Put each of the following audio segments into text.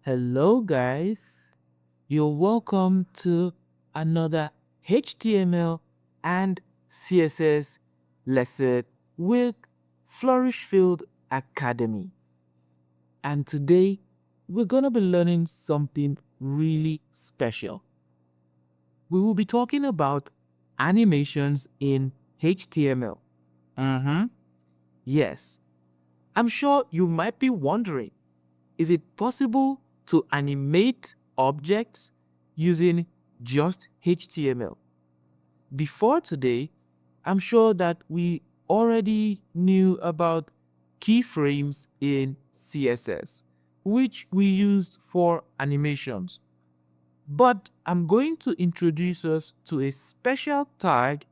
Hello, guys. You're welcome to another HTML and CSS lesson with Flourishfield Academy. And today, we're going to be learning something really special. We will be talking about animations in HTML. Yes, I'm sure you might be wondering, is it possible to animate objects using just HTML? Before today, I'm sure that we already knew about keyframes in CSS, which we used for animations. But I'm going to introduce us to a special tag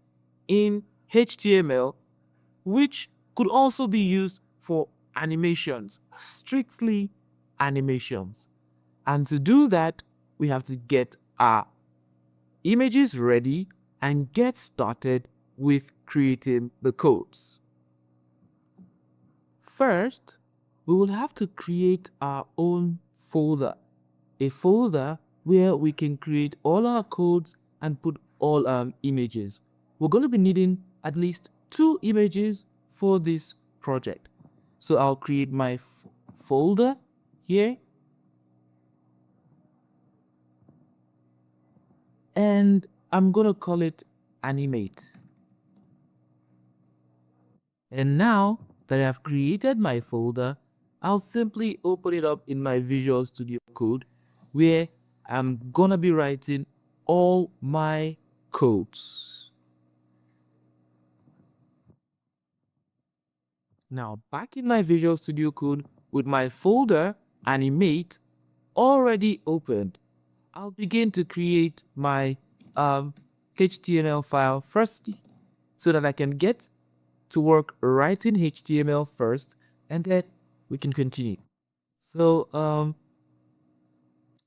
in HTML, which could also be used for animations, strictly animations. And to do that, we have to get our images ready and get started with creating the codes. First, we will have to create our own folder, a folder where we can create all our codes and put all our images. We're going to be needing at least 2 images for this project. So I'll create my folder here, and I'm going to call it animate. And now that I've created my folder, I'll simply open it up in my Visual Studio Code where I'm gonna be writing all my codes. Now back in my Visual Studio Code with my folder animate already opened, I'll begin to create my HTML file firstly so that I can get to work writing HTML first, and then we can continue. So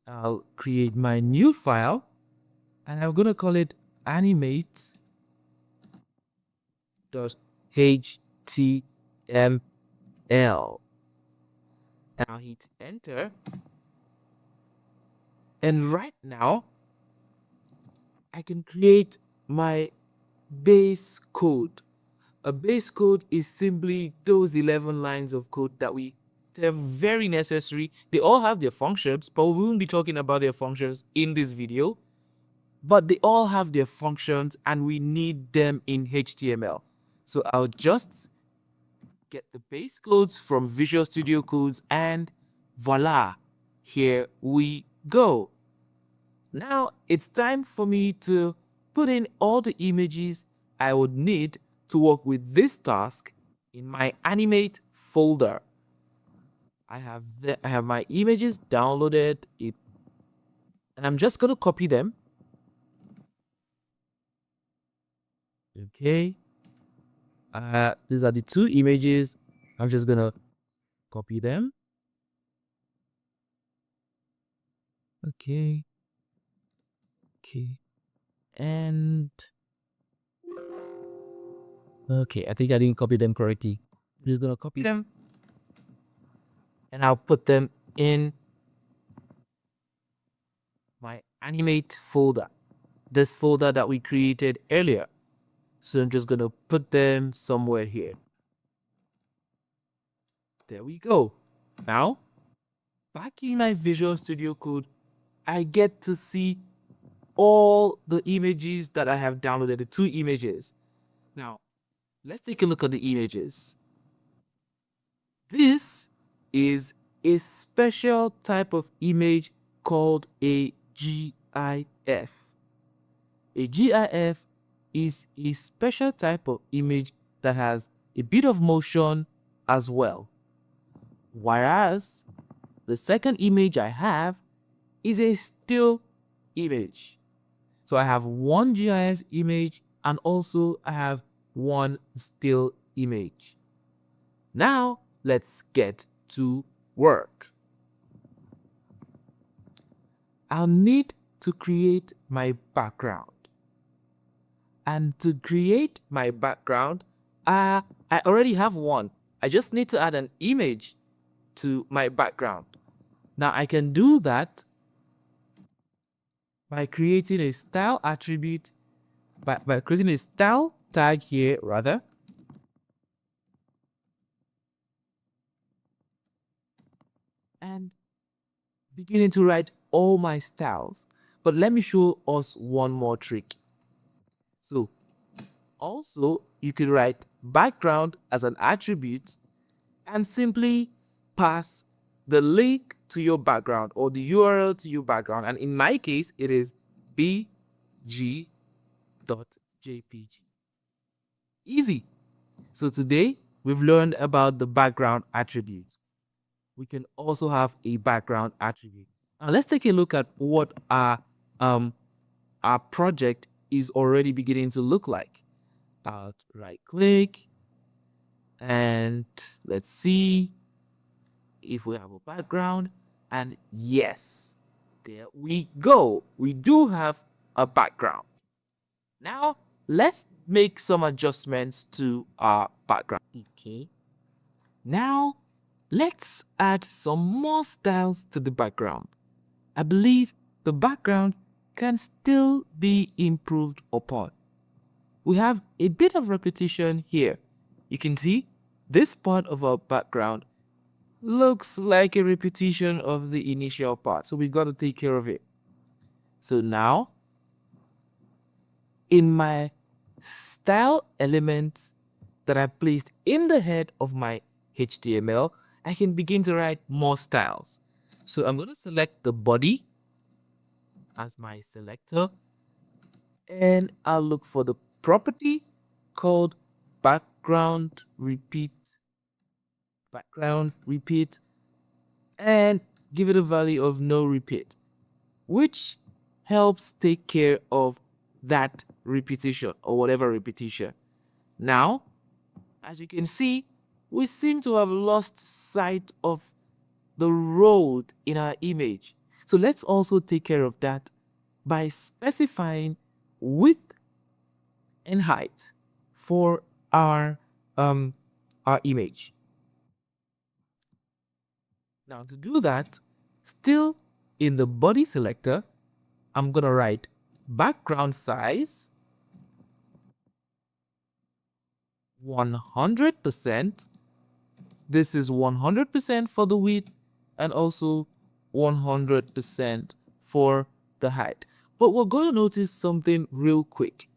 I'll create my new file and I'm gonna call it animate.html. And I'll hit enter. And right now I can create my base code. A base code is simply those 11 lines of code that they're very necessary. They all have their functions, but we won't be talking about their functions in this video. But they all have their functions and we need them in HTML. So I'll just get the base codes from Visual Studio Codes and voila, here we go. Now it's time for me to put in all the images I would need to work with this task in my animate folder. I have my images downloaded, and I'm just gonna copy them. Okay. These are the 2 images. I'm just gonna copy them. Okay. Okay. And okay, I think I didn't copy them correctly. I'm just gonna copy them and I'll put them in my animate folder, this folder that we created earlier. So I'm just gonna put them somewhere here. There we go. Now, back in my Visual Studio Code, I get to see all the images that I have downloaded, the 2 images. Now, let's take a look at the images. This is a special type of image called a GIF. A GIF is a special type of image that has a bit of motion as well. Whereas the second image I have is a still image. So I have one GIF image and also I have one still image. Now let's get to work. I'll need to create my background. And to create my background, I already have one. I just need to add an image to my background. Now I can do that by creating a style attribute, by creating a style tag here rather, and beginning to write all my styles. But let me show us one more trick. So also you could write background as an attribute and simply pass the link to your background or the URL to your background. And in my case, it is bg.jpg. Easy. So today we've learned about the background attribute. We can also have a background attribute. Now let's take a look at what our project is already beginning to look like. I'll right click and let's see if we have a background. And yes, there we go. We do have a background. Now let's make some adjustments to our background. Okay. Now let's add some more styles to the background. I believe the background can still be improved upon. We have a bit of repetition here. You can see this part of our background looks like a repetition of the initial part, so we've got to take care of it. So now in my style elements that I placed in the head of my HTML, I can begin to write more styles. So I'm going to select the body as my selector, and I'll look for the property called background repeat, and give it a value of no repeat, which helps take care of that repetition or whatever repetition. Now, as you can see, we seem to have lost sight of the road in our image. So let's also take care of that by specifying width and height for our image. Now to do that, still in the body selector, I'm gonna write background size 100%. This is 100% for the width and also 100% for the height. But we're going to notice something real quick.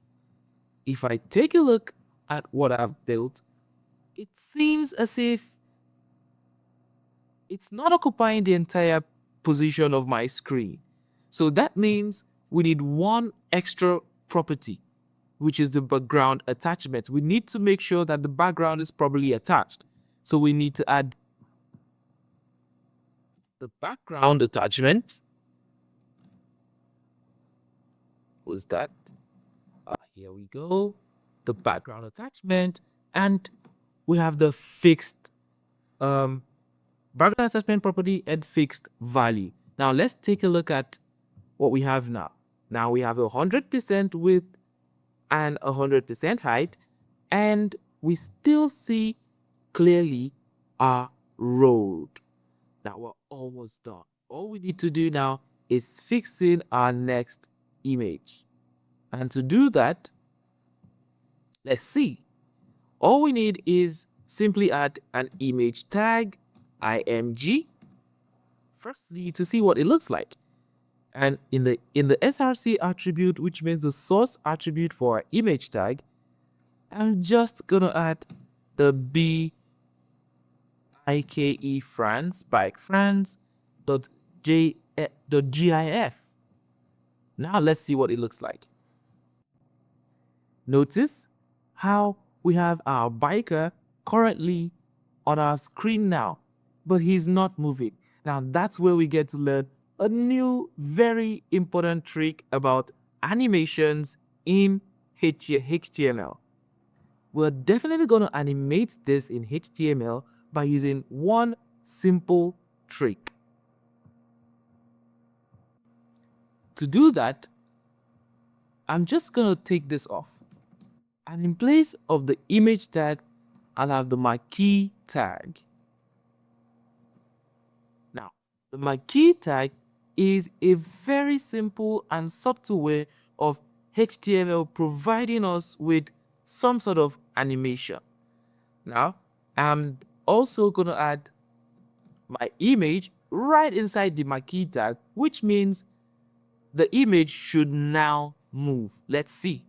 If I take a look at what I've built, it seems as if it's not occupying the entire position of my screen. So that means we need one extra property, which is the background attachment. We need to make sure that the background is properly attached. So we need to add the background attachment. Was that? Here we go. The background attachment, and we have the fixed background attachment property and fixed value. Now let's take a look at what we have now. Now we have 100% width and 100% height, and we still see clearly our road. Now we're almost done. All we need to do now is fix in our next image. And to do that, let's see. All we need is simply add an image tag, img, firstly to see what it looks like. And in the src attribute, which means the source attribute for our image tag, I'm just gonna add the bike France, bike France .gif. Now let's see what it looks like. Notice how we have our biker currently on our screen now, but he's not moving. Now that's where we get to learn a new very important trick about animations in HTML. We're definitely going to animate this in HTML by using one simple trick. To do that, I'm just going to take this off. And in place of the image tag, I'll have the marquee tag. Now, The marquee tag is a very simple and subtle way of HTML providing us with some sort of animation. Now, I'm also going to add my image right inside the marquee tag, which means the image should now move. Let's see.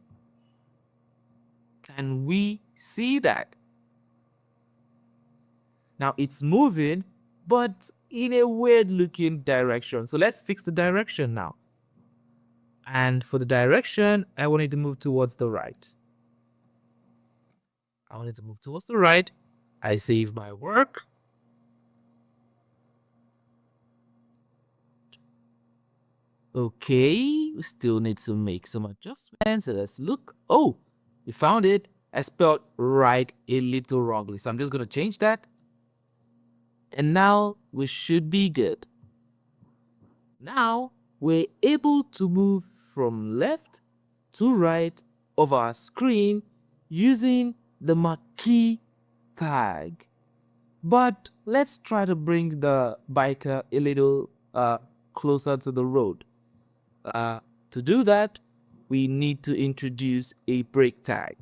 Can we see that? Now it's moving, but in a weird looking direction. So let's fix the direction now. And for the direction, I want it to move towards the right. I want it to move towards the right. I save my work. Okay, we still need to make some adjustments. So let's look. Oh, we found it. I spelled right a little wrongly. So I'm just going to change that. And now we should be good. Now we're able to move from left to right of our screen using the marquee tag. But let's try to bring the biker a little closer to the road. To do that, we need to introduce a break tag.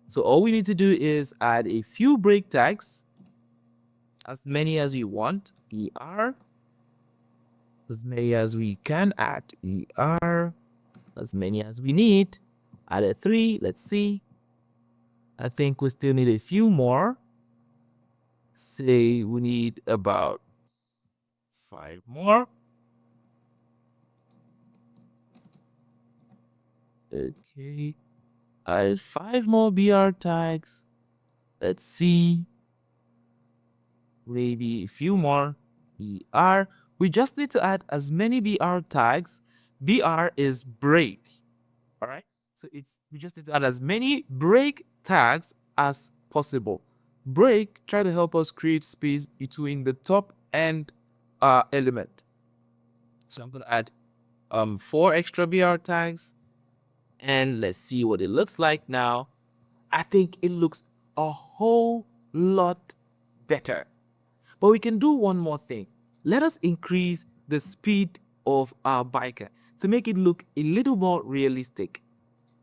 So all we need to do is add a few break tags, as many as you want, ER, as many as we can add, ER, as many as we need. Added 3, let's see. I think we still need a few more. Say we need about 5 more. Okay, added 5 more BR tags. Let's see. Maybe a few more. BR. We just need to add as many BR tags. BR is break. All right. So we just need to add as many break tags as possible. Break try to help us create space between the top and element. So I'm gonna add 4 extra BR tags, and let's see what it looks like now. I think it looks a whole lot better. But we can do one more thing. Let us increase the speed of our biker to make it look a little more realistic.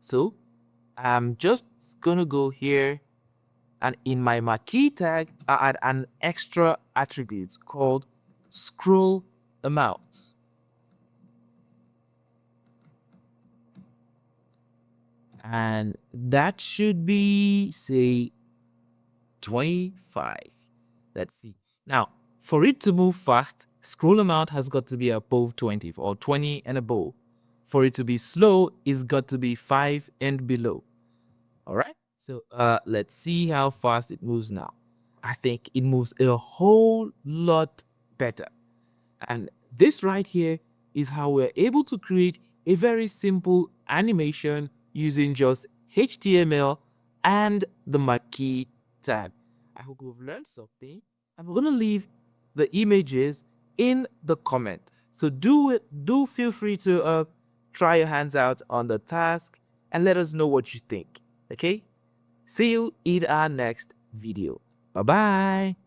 So I'm just gonna go here, and in my marquee tag, I add an extra attribute called scroll amount. And that should be, say, 25. Let's see. Now, for it to move fast, scroll amount has got to be above 20 or 20 and above. For it to be slow, it's got to be 5 and below. All right. So let's see how fast it moves now. I think it moves a whole lot better. And this right here is how we're able to create a very simple animation using just HTML and the marquee tag. I hope you've learned something. I'm going to leave the images in the comment. So do feel free to try your hands out on the task and let us know what you think. Okay? See you in our next video. Bye-bye.